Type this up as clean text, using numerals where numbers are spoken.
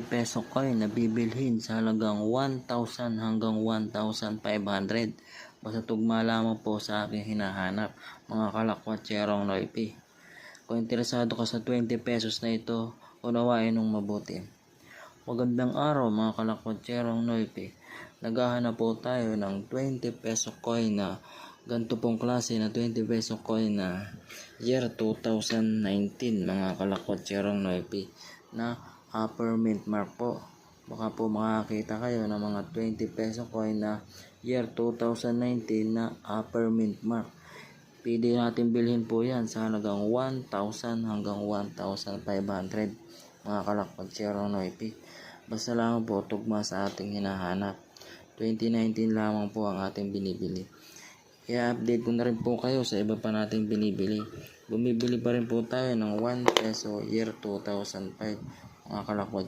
peso coin na bibilhin sa halagang 1,000 hanggang 1,500. Basta tugma lamang po sa aking hinahanap, mga kalakwatserong Noipi. Kung interesado ka sa 20 pesos na ito, unawain nung mabuti. Magandang araw mga kalakwatserong Noipi. Naghahanap po tayo ng 20 peso coin na ganito pong klase na 20 peso coin na year 2019 mga kalakwatserong Noipi na upper mint mark po. Baka po makakita kayo ng mga 20 peso coin na year 2019 na upper mint mark. Pwede natin bilhin po yan sa halagang 1,000 hanggang 1,500 mga kalakwatserong Noipi. Basta lang po tugma sa ating hinahanap. 2019 lamang po ang ating binibili. I-update ko na rin po kayo sa iba pa nating binibili. Bumibili pa rin po tayo ng 1 peso year 2005 mga kalakwatserong